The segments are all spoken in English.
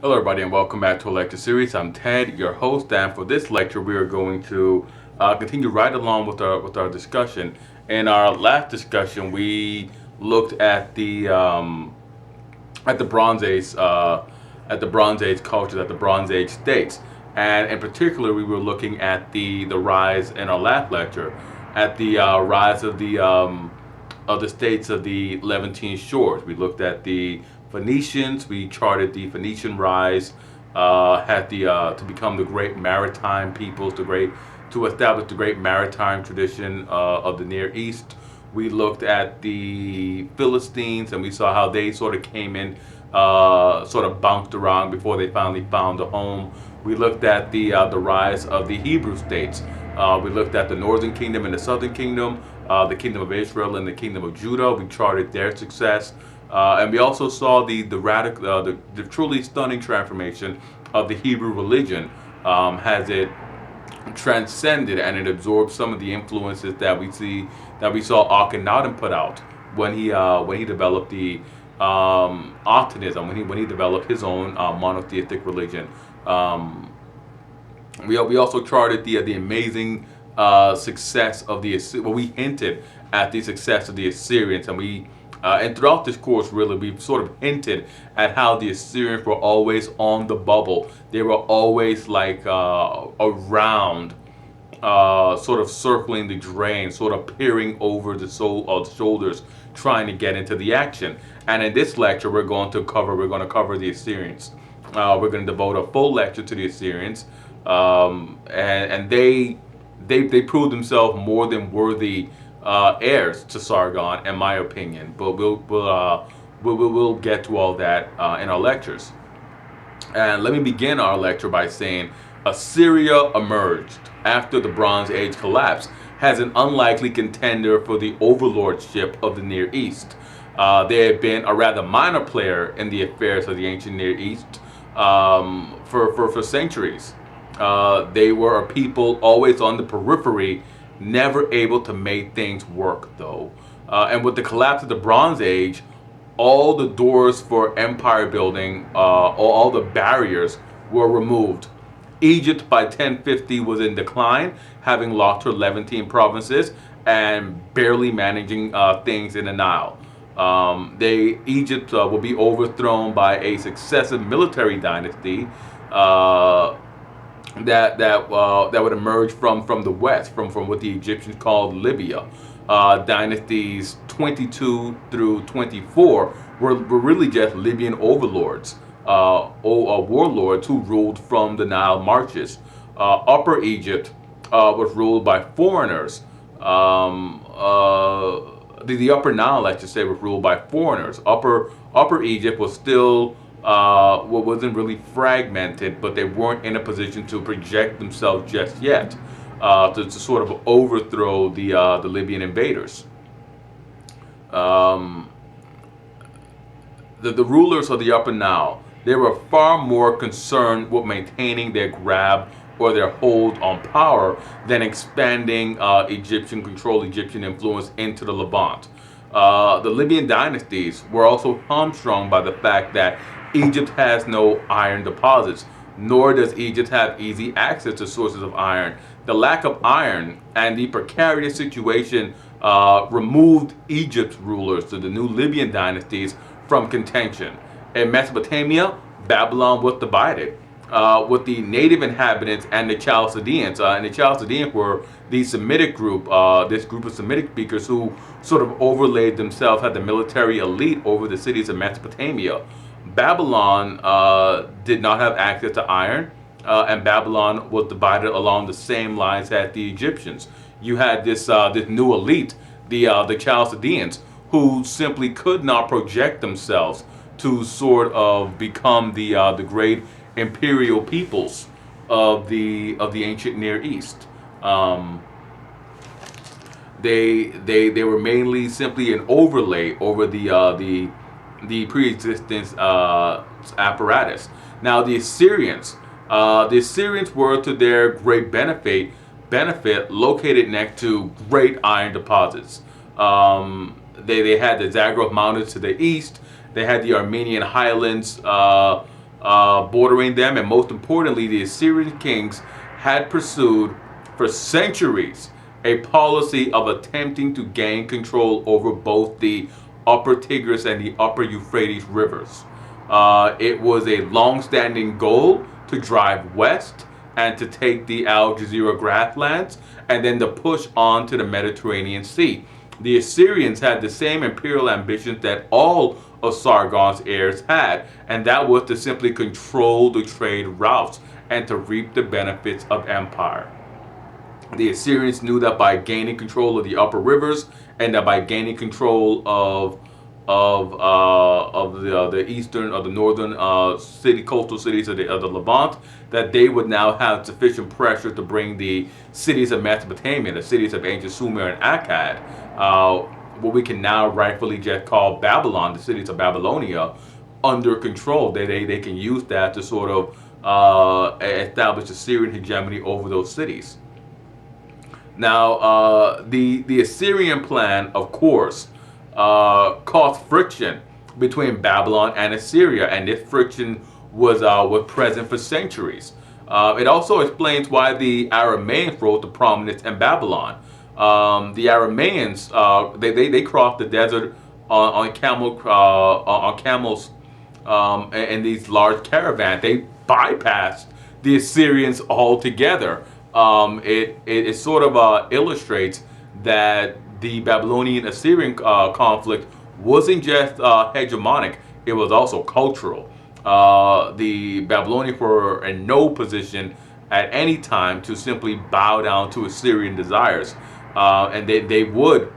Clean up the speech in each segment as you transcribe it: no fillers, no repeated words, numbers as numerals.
Hello everybody and welcome back to a lecture series. I'm Ted, your host, and for this lecture we are going to continue right along with our discussion. In our last discussion we looked at the Bronze Age cultures, at the Bronze Age states, and in particular we were looking at the rise in our last lecture at the rise of the states of the Levantine shores. We looked at the Phoenicians. We charted the Phoenician rise, had the to become the great maritime peoples, to establish the great maritime tradition of the Near East. We looked at the Philistines, and we saw how they sort of came in, sort of bounced around before they finally found a home. We looked at the rise of the Hebrew states. We looked at the Northern Kingdom and the Southern Kingdom, the Kingdom of Israel and the Kingdom of Judah. We charted their success, and we also saw the truly stunning transformation of the Hebrew religion, as it transcended and it absorbed some of the influences that we saw Akhenaten put out when he developed the Optimism, when he developed his own monotheistic religion. Um, we also charted the amazing success of we hinted at the success of the Assyrians, and throughout this course, really, we've sort of hinted at how the Assyrians were always on the bubble. They were always like around, sort of circling the drain, sort of peering over the shoulders, trying to get into the action. And in this lecture, we're going to cover the Assyrians. We're going to devote a full lecture to the Assyrians, and they proved themselves more than worthy heirs to Sargon, in my opinion. But we'll get to all that in our lectures. And let me begin our lecture by saying Assyria emerged after the Bronze Age collapse as an unlikely contender for the overlordship of the Near East. They had been a rather minor player in the affairs of the ancient Near East for centuries. They were a people always on the periphery, never able to make things work, though. And with the collapse of the Bronze Age, all the doors for empire building, all the barriers were removed. Egypt by 1050 was in decline, having lost her Levantine provinces and barely managing things in the Nile. Egypt will be overthrown by a successive military dynasty that would emerge from the west, from what the Egyptians called Libya. Dynasties 22 through 24 were really just Libyan overlords, warlords who ruled from the Nile marshes. Upper Egypt was ruled by foreigners. The Upper Nile, I should say, was ruled by foreigners. Upper Egypt was still wasn't really fragmented, but they weren't in a position to project themselves just yet, to sort of overthrow the Libyan invaders. Um, the rulers of the Upper Nile, they were far more concerned with maintaining their grab or their hold on power than expanding Egyptian influence into the Levant. The Libyan dynasties were also hamstrung by the fact that Egypt has no iron deposits, nor does Egypt have easy access to sources of iron. The lack of iron and the precarious situation removed Egypt's rulers, to the new Libyan dynasties, from contention. In Mesopotamia, Babylon was divided, with the native inhabitants and the Chaldeans. And the Chaldeans were the Semitic group, this group of Semitic speakers who sort of overlaid themselves, had the military elite over the cities of Mesopotamia. Babylon did not have access to iron, and Babylon was divided along the same lines as the Egyptians. You had this new elite, the Chaldeans, who simply could not project themselves to sort of become the great imperial peoples of the ancient Near East. Um, they were mainly simply an overlay over the pre-existing apparatus. Now the Assyrians were, to their great benefit located next to great iron deposits. They had the Zagros Mountains to the east. They had the Armenian highlands bordering them, and most importantly, the Assyrian kings had pursued for centuries a policy of attempting to gain control over both the upper Tigris and the upper Euphrates rivers. It was a long-standing goal to drive west and to take the Al Jazeera grasslands and then to push on to the Mediterranean Sea. The Assyrians had the same imperial ambitions that all of Sargon's heirs had, and that was to simply control the trade routes and to reap the benefits of empire. The Assyrians knew that by gaining control of the upper rivers and that by gaining control of the eastern or the northern coastal cities of the Levant, that they would now have sufficient pressure to bring the cities of Mesopotamia, the cities of ancient Sumer and Akkad, what we can now rightfully just call Babylon, the cities of Babylonia, under control. They can use that to sort of establish Assyrian hegemony over those cities. Now, the Assyrian plan, of course, caused friction between Babylon and Assyria, and this friction was present for centuries. It also explains why the Aramaeans rose to prominence in Babylon. The Aramaeans they crossed the desert on camels in these large caravans. They bypassed the Assyrians altogether. It sort of illustrates that the Babylonian-Assyrian conflict wasn't just hegemonic, it was also cultural. The Babylonians were in no position at any time to simply bow down to Assyrian desires, and they would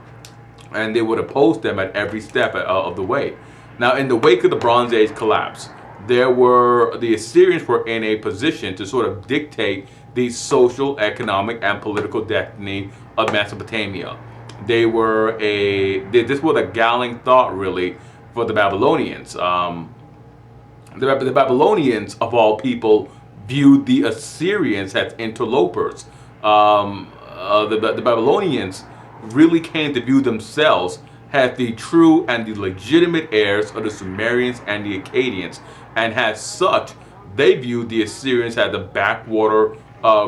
oppose them at every step of the way. Now, in the wake of the Bronze Age collapse, the Assyrians were in a position to sort of dictate the social, economic, and political destiny of Mesopotamia. This was a galling thought, really, for the Babylonians. The Babylonians, of all people, viewed the Assyrians as interlopers. The Babylonians really came to view themselves as the true and the legitimate heirs of the Sumerians and the Akkadians, and as such, they viewed the Assyrians as a backwater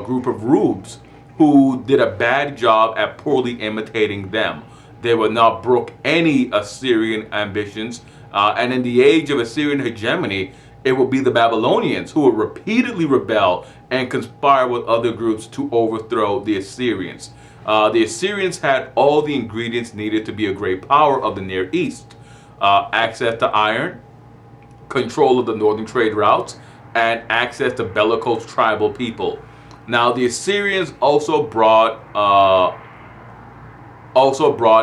group of rubes who did a bad job at poorly imitating them. They would not brook any Assyrian ambitions, and in the age of Assyrian hegemony, it would be the Babylonians who would repeatedly rebel and conspire with other groups to overthrow the Assyrians. The Assyrians had all the ingredients needed to be a great power of the Near East: access to iron, control of the northern trade routes, and access to bellicose tribal people. Now, the Assyrians also brought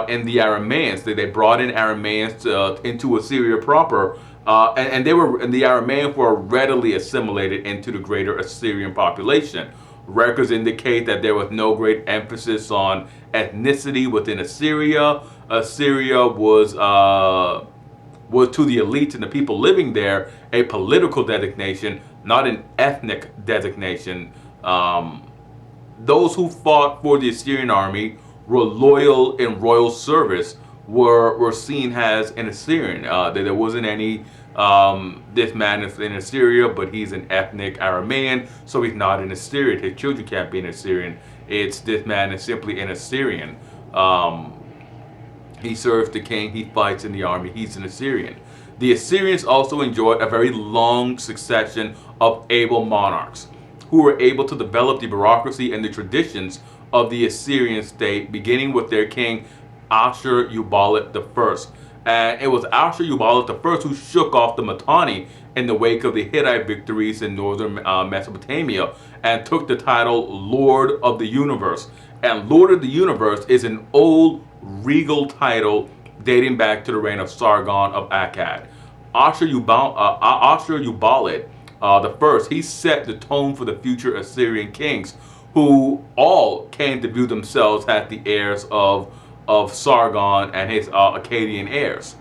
in the Aramaeans. They brought in Aramaeans into Assyria proper, and the Aramaeans were readily assimilated into the greater Assyrian population. Records indicate that there was no great emphasis on ethnicity within Assyria. Assyria was to the elites and the people living there a political designation, not an ethnic designation. Those who fought for the Assyrian army were loyal in royal service, were seen as an Assyrian. There wasn't any, this man is in Assyria, but he's an ethnic Aramaean, so he's not an Assyrian. His children can't be an Assyrian. It's this man is simply an Assyrian. He serves the king, he fights in the army, he's an Assyrian. The Assyrians also enjoyed a very long succession of able monarchs who were able to develop the bureaucracy and the traditions of the Assyrian state, beginning with their king Ashur-uballit I. And it was Ashur-uballit I who shook off the Mitanni in the wake of the Hittite victories in northern Mesopotamia and took the title Lord of the Universe. And Lord of the Universe is an old regal title dating back to the reign of Sargon of Akkad. Ashur-uballit I, he set the tone for the future Assyrian kings, who all came to view themselves as the heirs of Sargon and his Akkadian heirs.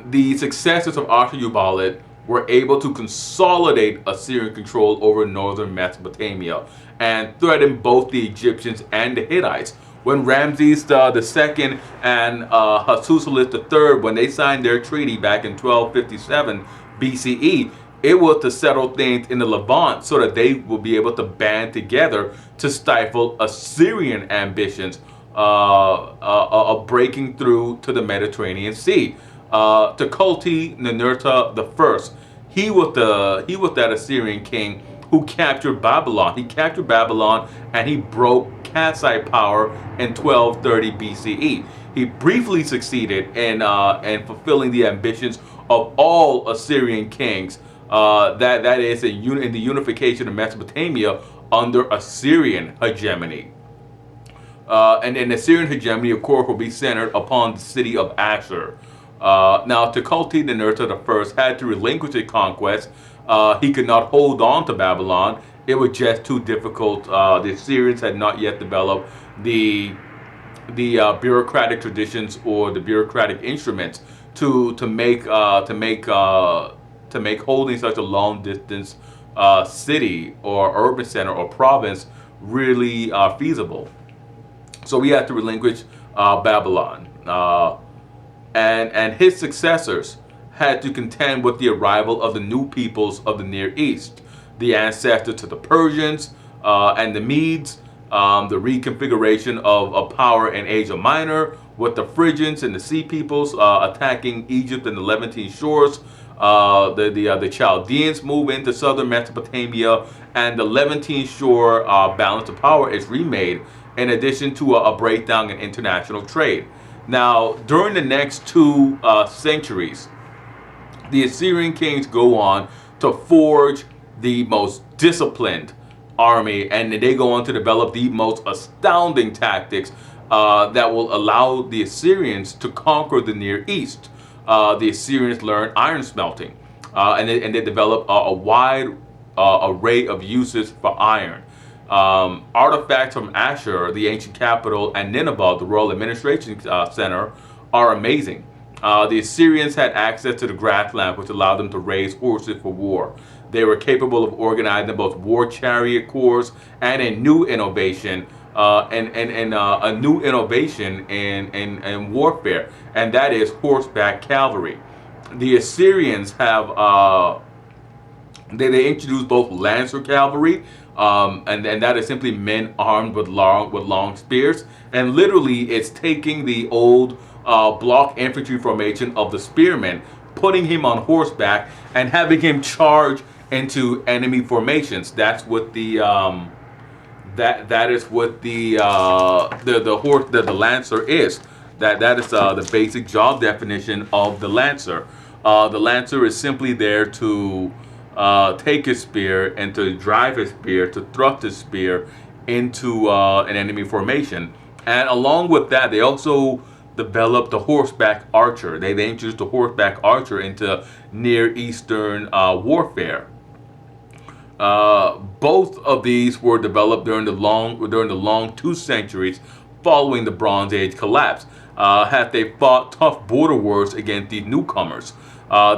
The successors of Ashur-uballit were able to consolidate Assyrian control over northern Mesopotamia and threaten both the Egyptians and the Hittites when Ramses the second and Hattusilus the third, when they signed their treaty back in 1257 BCE, it was to settle things in the Levant so that they will be able to band together to stifle Assyrian ambitions of breaking through to the Mediterranean Sea. Tukulti-Ninurta the first, he was that Assyrian king who captured Babylon. He captured Babylon and he broke Kassite power in 1230 BCE. He briefly succeeded in fulfilling the ambitions of all Assyrian kings. That is in the unification of Mesopotamia under Assyrian hegemony. And the Assyrian hegemony, of course, will be centered upon the city of Ashur. Now, Tukulti-Ninurta I had to relinquish his conquest. He could not hold on to Babylon. It was just too difficult. The Assyrians had not yet developed the bureaucratic traditions or the bureaucratic instruments to make holding such a long distance city or urban center or province really feasible. So we had to relinquish Babylon, and his successors had to contend with the arrival of the new peoples of the Near East, the ancestors to the Persians and the Medes, the reconfiguration of power in Asia Minor with the Phrygians and the Sea peoples attacking Egypt and the Levantine shores. The Chaldeans move into southern Mesopotamia, and the Levantine shore balance of power is remade, in addition to a breakdown in international trade. Now, during the next two centuries, the Assyrian kings go on to forge the most disciplined army, and they go on to develop the most astounding tactics that will allow the Assyrians to conquer the Near East. The Assyrians learned iron smelting, and they develop a wide array of uses for iron. Artifacts from Ashur, the ancient capital, and Nineveh, the royal administration center, are amazing. The Assyrians had access to the grassland, which allowed them to raise horses for war. They were capable of organizing both war chariot corps and a new innovation, a new innovation in warfare, and that is horseback cavalry. The Assyrians have they introduced both lancer cavalry, and that is simply men armed with long spears, and literally it's taking the old block infantry formation of the spearmen, putting him on horseback, and having him charge into enemy formations. That's what the that is what the lancer is. That is the basic job definition of the lancer. The lancer is simply there to take his spear and to drive his spear, to thrust his spear into an enemy formation. And along with that, they also developed the horseback archer. They introduced the horseback archer into Near Eastern warfare. Both of these were developed during the long 2 centuries following the Bronze Age collapse. Had they fought tough border wars against these newcomers,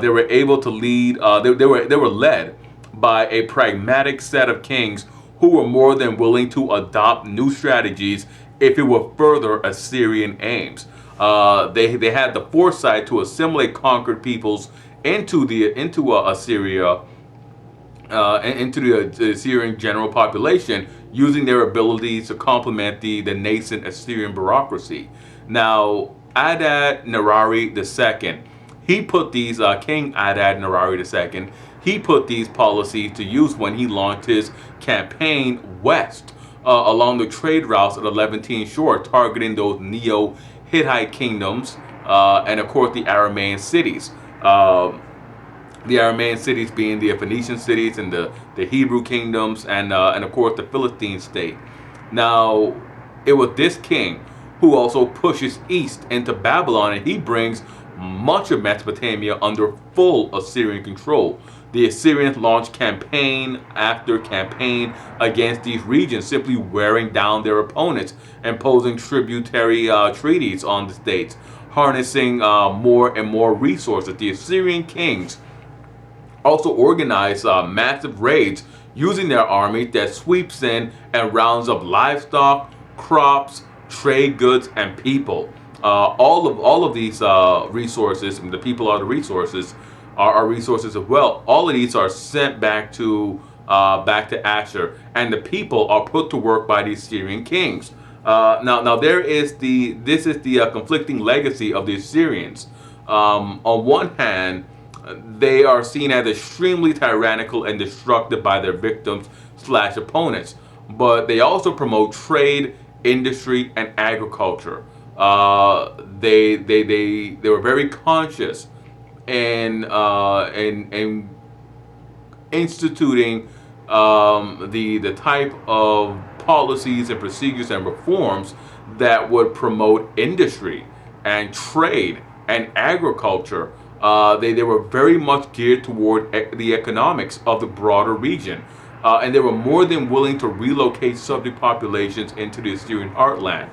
they were able to lead. They were led by a pragmatic set of kings who were more than willing to adopt new strategies if it would further Assyrian aims. They had the foresight to assimilate conquered peoples into Assyria. Into the Assyrian general population, using their abilities to complement the nascent Assyrian bureaucracy. Now, Adad-Nirari II, he put these, King Adad-Nirari II, he put these policies to use when he launched his campaign west along the trade routes of the Levantine shore, targeting those Neo-Hittite kingdoms and, of course, the Aramaean cities. The Aramaean cities being the Phoenician cities and the Hebrew kingdoms and of course the Philistine state. Now, it was this king who also pushes east into Babylon, and he brings much of Mesopotamia under full Assyrian control. The Assyrians launched campaign after campaign against these regions, simply wearing down their opponents, imposing tributary treaties on the states, harnessing more and more resources. The Assyrian kings also organized massive raids using their army that sweeps in and rounds up livestock, crops, trade goods, and people. All of these resources, and the people are the resources, are resources as well. All of these are sent back to Asher, and the people are put to work by the Assyrian kings. Now this is the conflicting legacy of the Assyrians. On one hand, they are seen as extremely tyrannical and destructive by their victims slash opponents, but they also promote trade, industry, and agriculture. They were very conscious in instituting the type of policies and procedures and reforms that would promote industry and trade and agriculture. They were very much geared toward the economics of the broader region. And they were more than willing to relocate subject populations into the Assyrian heartland.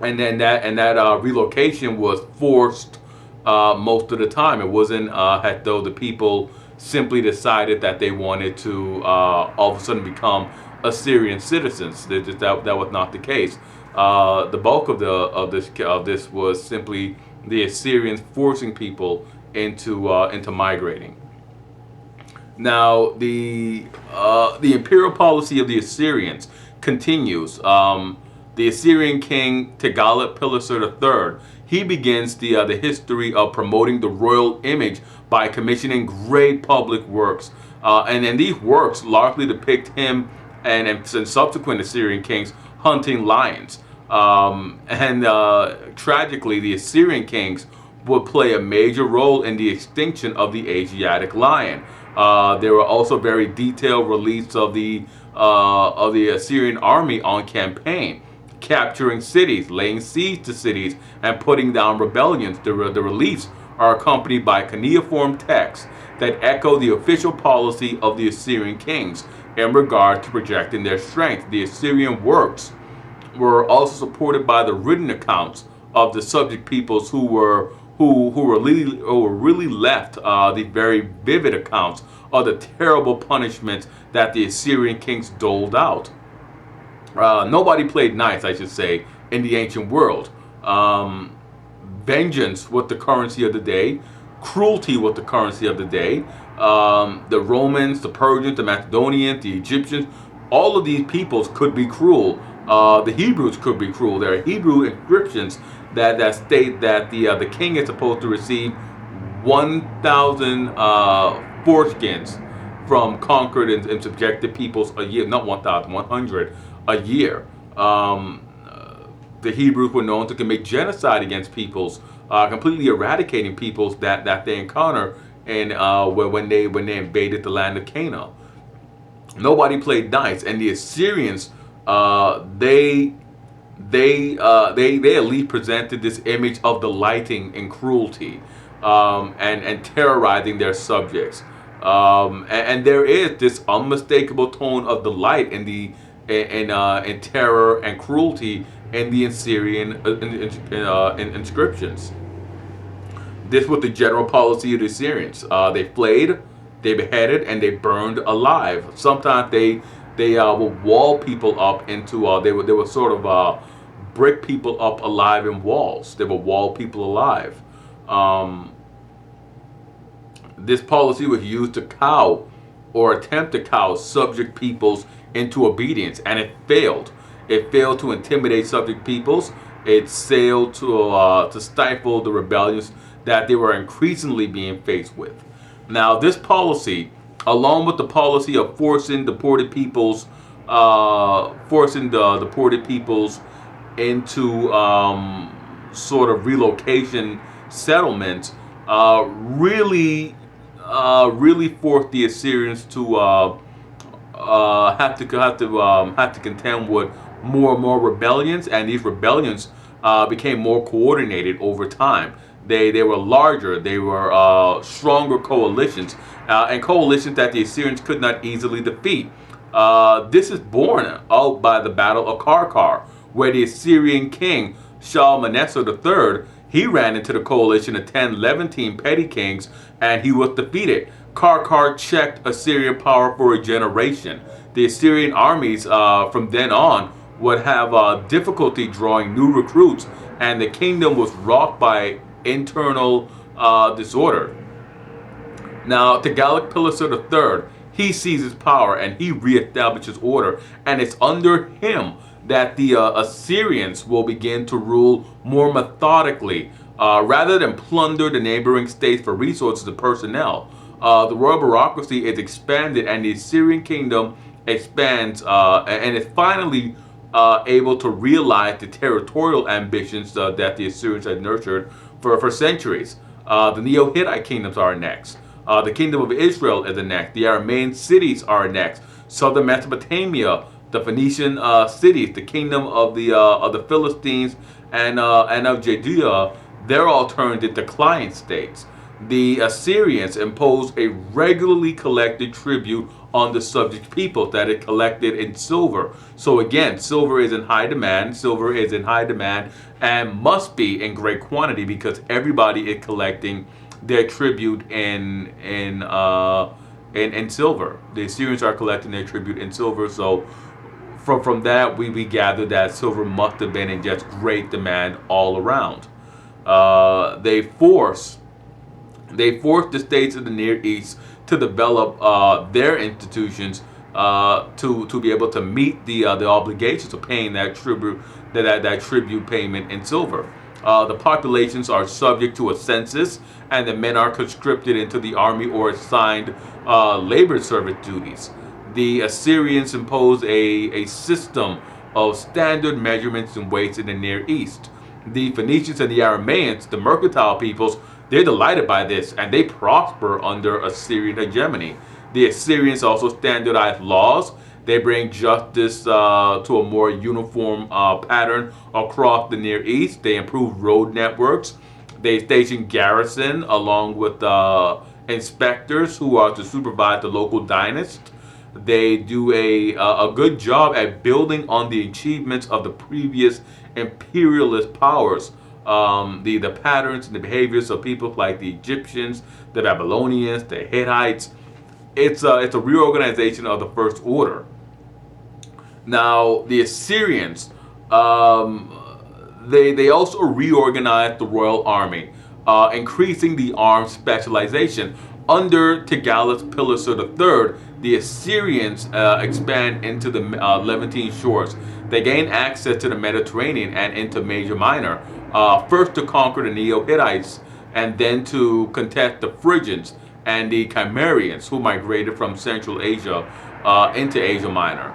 And that relocation was forced most of the time. It wasn't as though the people simply decided that they wanted to all of a sudden become Assyrian citizens. That was not the case. The bulk of this was simply the Assyrians forcing people into migrating. Now, the imperial policy of the Assyrians continues. The Assyrian king Tiglath-Pileser III, he begins the history of promoting the royal image by commissioning great public works, and then these works largely depict him and subsequent Assyrian kings hunting lions. Tragically, the Assyrian kings would play a major role in the extinction of the Asiatic lion. There were also very detailed reliefs of the Assyrian army on campaign, capturing cities, laying siege to cities, and putting down rebellions. The reliefs are accompanied by cuneiform texts that echo the official policy of the Assyrian kings in regard to projecting their strength. The Assyrian works were also supported by the written accounts of the subject peoples who were really left the very vivid accounts of the terrible punishments that the Assyrian kings doled out. Nobody played nice, I should say, in the ancient world. Vengeance was the currency of the day. Cruelty was the currency of the day. The Romans, the Persians, the Macedonians, the Egyptians, all of these peoples could be cruel. The Hebrews could be cruel. There are Hebrew inscriptions that state that the king is supposed to receive 1,000 foreskins from conquered and subjected peoples a year. Not 1,000, 100 a year. The Hebrews were known to commit genocide against peoples, completely eradicating peoples that they encounter and when they invaded the land of Canaan. Nobody played nice, and the Assyrians they at least presented this image of delighting in cruelty and terrorizing their subjects. And there is this unmistakable tone of delight in terror and cruelty in the Assyrian inscriptions. This was the general policy of the Assyrians. They flayed, they beheaded, and they burned alive. Sometimes they would wall people up into they would sort of brick people up alive in walls. They would wall people alive. This policy was used to cow or attempt to cow subject peoples into obedience, and it failed. It failed to intimidate subject peoples. It failed to stifle the rebellions that they were increasingly being faced with. Now, this policy, along with the policy of forcing deported peoples into sort of relocation settlements, really forced the Assyrians to have to contend with more and more rebellions, and these rebellions became more coordinated over time. They were larger, they were stronger coalitions, and coalitions that the Assyrians could not easily defeat. This is borne out by the Battle of Karkar, where the Assyrian king Shalmaneser III, he ran into the coalition of 10 Levantine petty kings, and he was defeated. Karkar checked Assyrian power for a generation. The Assyrian armies from then on would have difficulty drawing new recruits, and the kingdom was rocked by internal disorder. Now, Tiglath-Pileser III, he seizes power and he reestablishes order, and it's under him that the Assyrians will begin to rule more methodically, rather than plunder the neighboring states for resources and personnel. The royal bureaucracy is expanded, and the Assyrian kingdom expands, and is finally able to realize the territorial ambitions that the Assyrians had nurtured for centuries. The Neo-Hittite kingdoms are next. The kingdom of Israel is the next. The Aramean cities are next. Southern Mesopotamia, the Phoenician cities, the kingdom of the Philistines and of Judea, they're all turned into client states. The Assyrians imposed a regularly collected tribute on the subject peoples that is collected in silver. So again, silver is in high demand. Silver is in high demand and must be in great quantity because everybody is collecting their tribute in silver. The Assyrians are collecting their tribute in silver. So from that we gather that silver must have been in just great demand all around. They forced the states of the Near East to develop their institutions to be able to meet the obligations of paying that tribute payment in silver. The populations are subject to a census, and the men are conscripted into the army or assigned labor service duties. The Assyrians imposed a system of standard measurements and weights in the Near East. The Phoenicians and the Arameans, the mercantile peoples, they're delighted by this, and they prosper under Assyrian hegemony. The Assyrians also standardize laws. They bring justice to a more uniform pattern across the Near East. They improve road networks. They station garrison along with inspectors who are to supervise the local dynasts. They do a good job at building on the achievements of the previous imperialist powers. The patterns and the behaviors of people like the Egyptians, the Babylonians, the Hittites. It's a reorganization of the first order. Now the Assyrians, they also reorganized the royal army, increasing the armed specialization. Under Tiglath-Pileser III, the Assyrians expand into the Levantine shores. They gain access to the Mediterranean and into Asia Minor, first to conquer the Neo-Hittites and then to contest the Phrygians and the Cimmerians, who migrated from Central Asia into Asia Minor.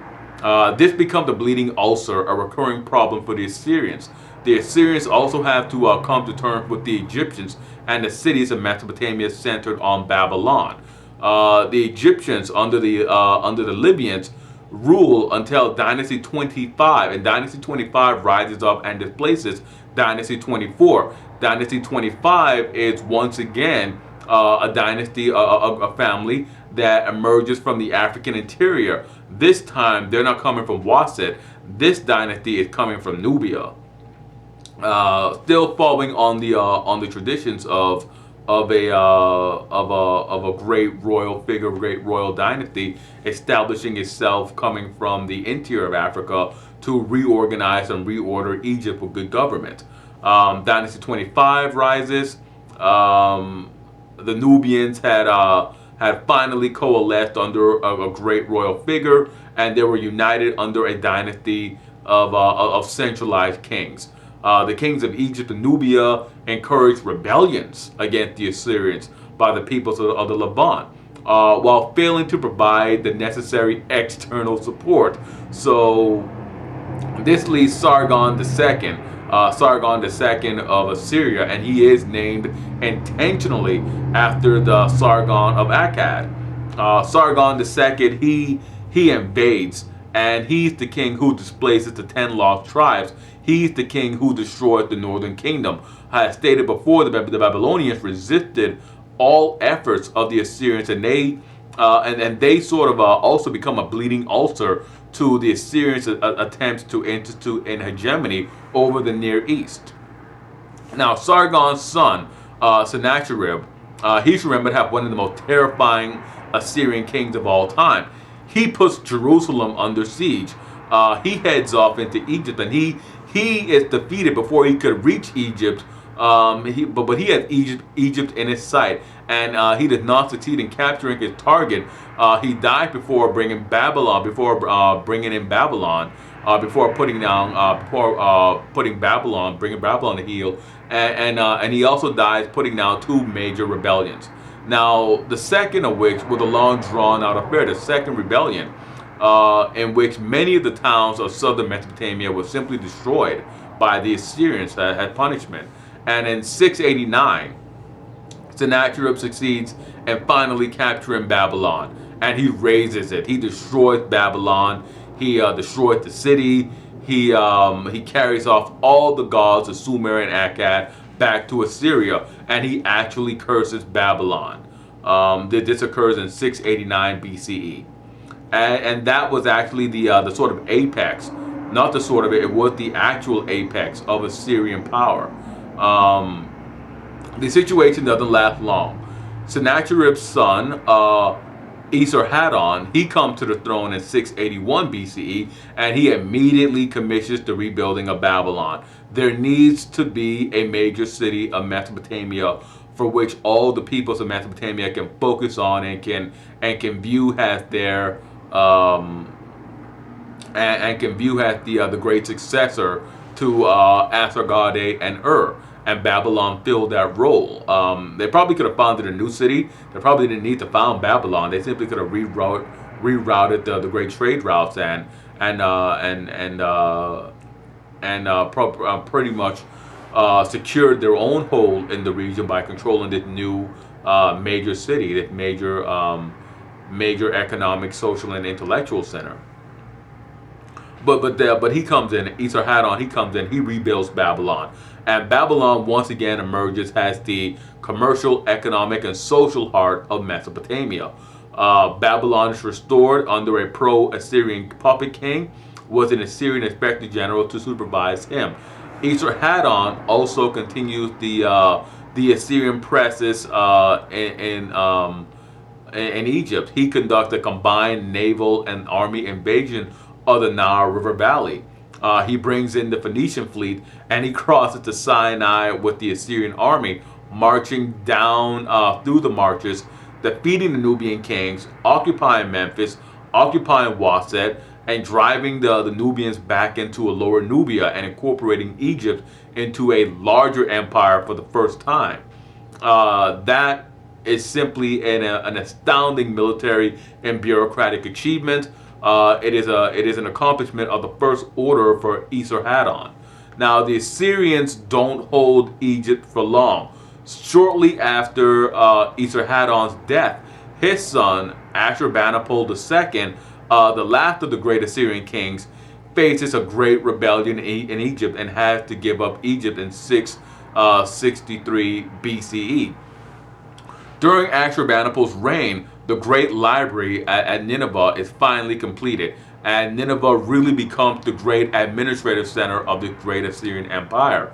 This becomes a bleeding ulcer, a recurring problem for the Assyrians. The Assyrians also have to come to terms with the Egyptians and the cities of Mesopotamia centered on Babylon. The Egyptians under the Libyans rule until Dynasty 25, and Dynasty 25 rises up and displaces Dynasty 24. Dynasty 25 is once again a dynasty, a family that emerges from the African interior. This time, they're not coming from Waset. This dynasty is coming from Nubia. Still following on the traditions of a great royal figure, great royal dynasty, establishing itself coming from the interior of Africa to reorganize and reorder Egypt with good government. Dynasty 25 rises. The Nubians had finally coalesced under a great royal figure, and they were united under a dynasty of centralized kings. The kings of Egypt and Nubia encouraged rebellions against the Assyrians by the peoples of the Levant, while failing to provide the necessary external support. So this leads Sargon II of Assyria, and he is named intentionally after the Sargon of Akkad. Sargon II, he invades, and he's the king who displaces the 10 lost tribes. He's the king who destroyed the northern kingdom. I had stated before, the Babylonians resisted all efforts of the Assyrians, and they sort of also become a bleeding ulcer to the Assyrians' attempts to institute an hegemony over the Near East. Now, Sargon's son, Sennacherib, he's remembered to have one of the most terrifying Assyrian kings of all time. He puts Jerusalem under siege. he heads off into Egypt, and he is defeated before he could reach Egypt. But he has Egypt in his sight, and he does not succeed in capturing his target. He died before bringing Babylon, bringing in Babylon, before putting down, bringing Babylon to heel, and he also dies putting down two major rebellions. Now, the second of which was a long drawn out affair, the second rebellion, in which many of the towns of southern Mesopotamia were simply destroyed by the Assyrians as punishment. And in 689, Sennacherib succeeds in finally capturing Babylon, and he razes it. He destroys Babylon. He destroys the city. He carries off all the gods of Sumer and Akkad back to Assyria, and he actually curses Babylon. This occurs in 689 BCE, and that was actually the sort of apex, not the sort of it was the actual apex of Assyrian power. The situation doesn't last long. Sennacherib's son, Esarhaddon, he comes to the throne in 681 BCE, and he immediately commissions the rebuilding of Babylon. There needs to be a major city of Mesopotamia for which all the peoples of Mesopotamia can focus on and can view as their and can view as the great successor to Asargade and Ur. And Babylon filled that role. They probably could have founded a new city. They probably didn't need to found Babylon. They simply could have rerouted the great trade routes and pretty much secured their own hold in the region by controlling this new major city, this major economic, social, and intellectual center. But he comes in, Esarhaddon, he comes in, he rebuilds Babylon. And Babylon once again emerges as the commercial, economic, and social heart of Mesopotamia. Babylon is restored under a pro-Assyrian puppet king, with an Assyrian inspector general to supervise him. Esarhaddon also continues the Assyrian presses in Egypt. He conducts a combined naval and army invasion of the Nile River Valley. He brings in the Phoenician fleet, and he crosses the Sinai with the Assyrian army, marching down through the marches, defeating the Nubian kings, occupying Memphis, occupying Waset, and driving the Nubians back into a Lower Nubia and incorporating Egypt into a larger empire for the first time. That is simply an astounding military and bureaucratic achievement. It is an accomplishment of the first order for Esarhaddon. Now, the Assyrians don't hold Egypt for long. Shortly after Esarhaddon's death, his son Ashurbanipal II, the last of the great Assyrian kings, faces a great rebellion in Egypt and has to give up Egypt in 663 BCE. During Ashurbanipal's reign, the great library at Nineveh is finally completed, and Nineveh really becomes the great administrative center of the great Assyrian Empire.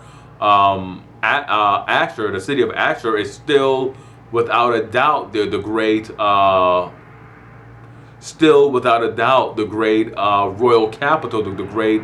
Ashur, the city of Ashur, is still without a doubt the great royal capital, the great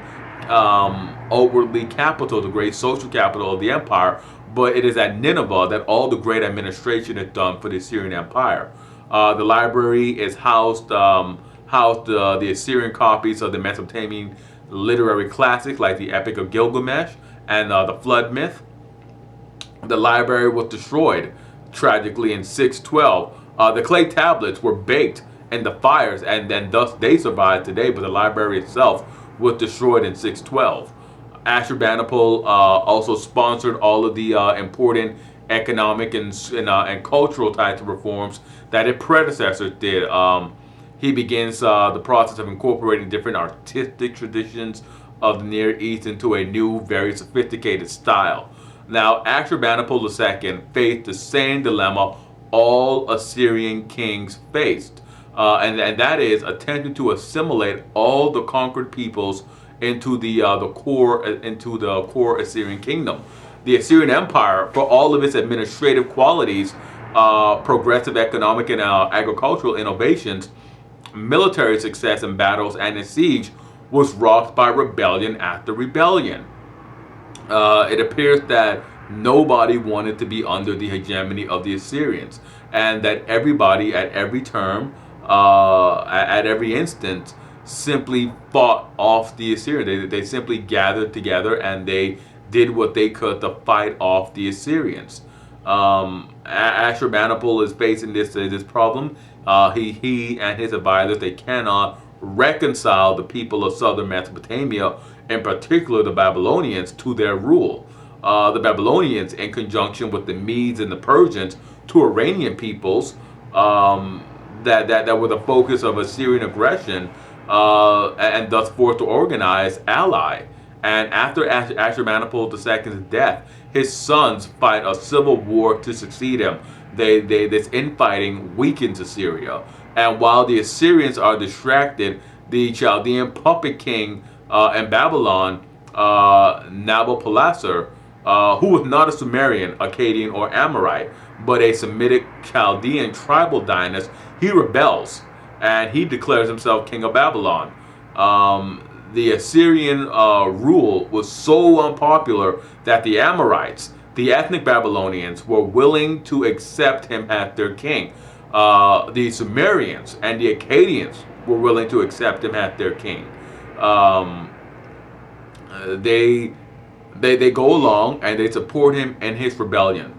outwardly capital, the great social capital of the empire. But it is at Nineveh that all the great administration is done for the Assyrian Empire. The library is housed the Assyrian copies of the Mesopotamian literary classics like the Epic of Gilgamesh and the Flood myth. The library was destroyed tragically in 612. The clay tablets were baked in the fires, and thus they survived today, but the library itself was destroyed in 612. Ashurbanipal also sponsored all of the important economic and cultural types of reforms that his predecessors did. He begins the process of incorporating different artistic traditions of the Near East into a new, very sophisticated style. Now, Ashurbanipal II faced the same dilemma all Assyrian kings faced, and that is attempting to assimilate all the conquered peoples into the core Assyrian kingdom. The Assyrian Empire, for all of its administrative qualities, progressive economic and agricultural innovations, military success in battles, and in siege, was rocked by rebellion after rebellion. It appears that nobody wanted to be under the hegemony of the Assyrians, and that everybody at every term, at every instant, simply fought off the Assyrians. They simply gathered together and they did what they could to fight off the Assyrians. Ashurbanipal is facing this problem. He and his advisors, they cannot reconcile the people of southern Mesopotamia, in particular the Babylonians, to their rule. The Babylonians, in conjunction with the Medes and the Persians, two Iranian peoples that were the focus of Assyrian aggression, and thus forced to organize ally. And after Ashurbanipal II's death, his sons fight a civil war to succeed him. This infighting weakens Assyria. And while the Assyrians are distracted, the Chaldean puppet king in Babylon, Nabopolassar, who was not a Sumerian, Akkadian, or Amorite, but a Semitic Chaldean tribal dynast, he rebels and he declares himself king of Babylon. The Assyrian rule was so unpopular that the Amorites, the ethnic Babylonians, were willing to accept him as their king. The Sumerians and the Akkadians were willing to accept him as their king. They go along and they support him in his rebellion.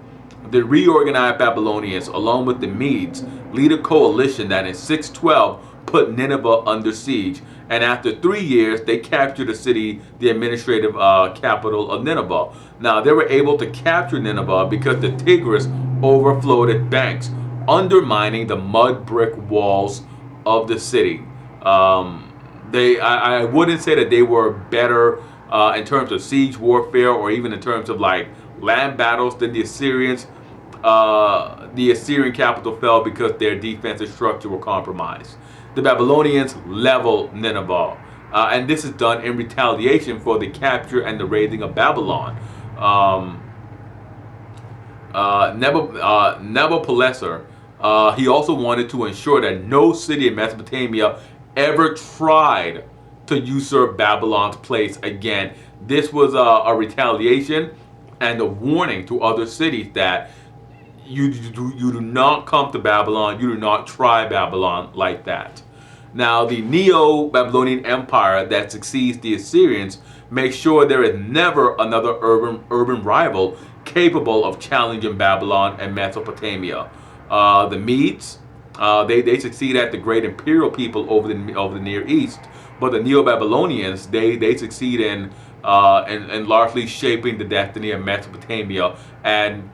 The reorganized Babylonians, along with the Medes, lead a coalition that in 612 put Nineveh under siege. And after 3 years, they captured the city, the administrative capital of Nineveh. Now, they were able to capture Nineveh because the Tigris overflowed its banks, undermining the mud brick walls of the city. I wouldn't say that they were better in terms of siege warfare or even in terms of like land battles than the Assyrians. The Assyrian capital fell because their defensive structure were compromised. The Babylonians level Nineveh, and this is done in retaliation for the capture and the raiding of Babylon. Nabopolassar, he also wanted to ensure that no city in Mesopotamia ever tried to usurp Babylon's place again. This was a retaliation and a warning to other cities that you do not come to Babylon, you do not try Babylon like that. Now, the Neo-Babylonian Empire that succeeds the Assyrians makes sure there is never another urban rival capable of challenging Babylon and Mesopotamia. The Medes, they succeed at the great imperial people over the Near East, but the Neo-Babylonians, they succeed in largely shaping the destiny of Mesopotamia, and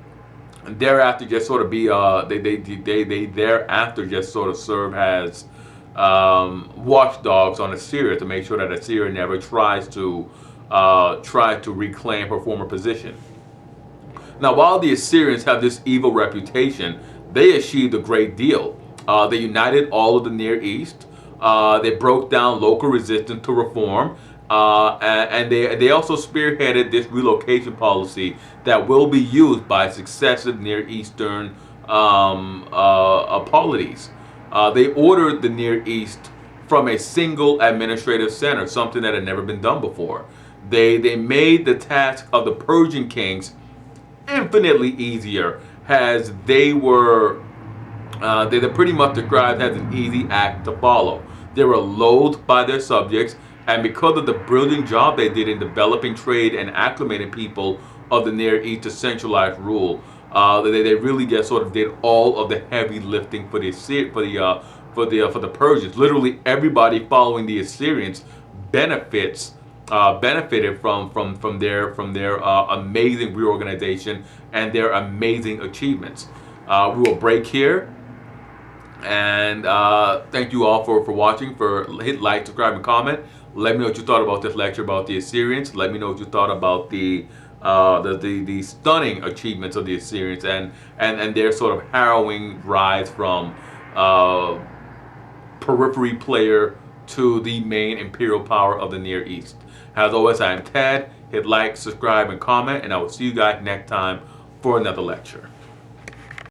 thereafter just sort of be they thereafter just sort of serve as watchdogs on Assyria to make sure that Assyria never tries to reclaim her former position. Now, while the Assyrians have this evil reputation, they achieved a great deal. They united all of the Near East. They broke down local resistance to reform. And they also spearheaded this relocation policy that will be used by successive Near Eastern polities. They ordered the Near East from a single administrative center, something that had never been done before. They made the task of the Persian kings infinitely easier, as they were pretty much described as an easy act to follow. They were loathed by their subjects, and because of the brilliant job they did in developing trade and acclimating people of the Near East to centralized rule, they really just sort of did all of the heavy lifting for the Persians. Literally everybody following the Assyrians benefited from their amazing reorganization and their amazing achievements. We will break here. And thank you all for watching. Hit like, subscribe, and comment. Let me know what you thought about this lecture about the Assyrians. Let me know what you thought about the stunning achievements of the Assyrians and their sort of harrowing rise from periphery player to the main imperial power of the Near East. As always, I am Ted. Hit like, subscribe, and comment, and I will see you guys next time for another lecture.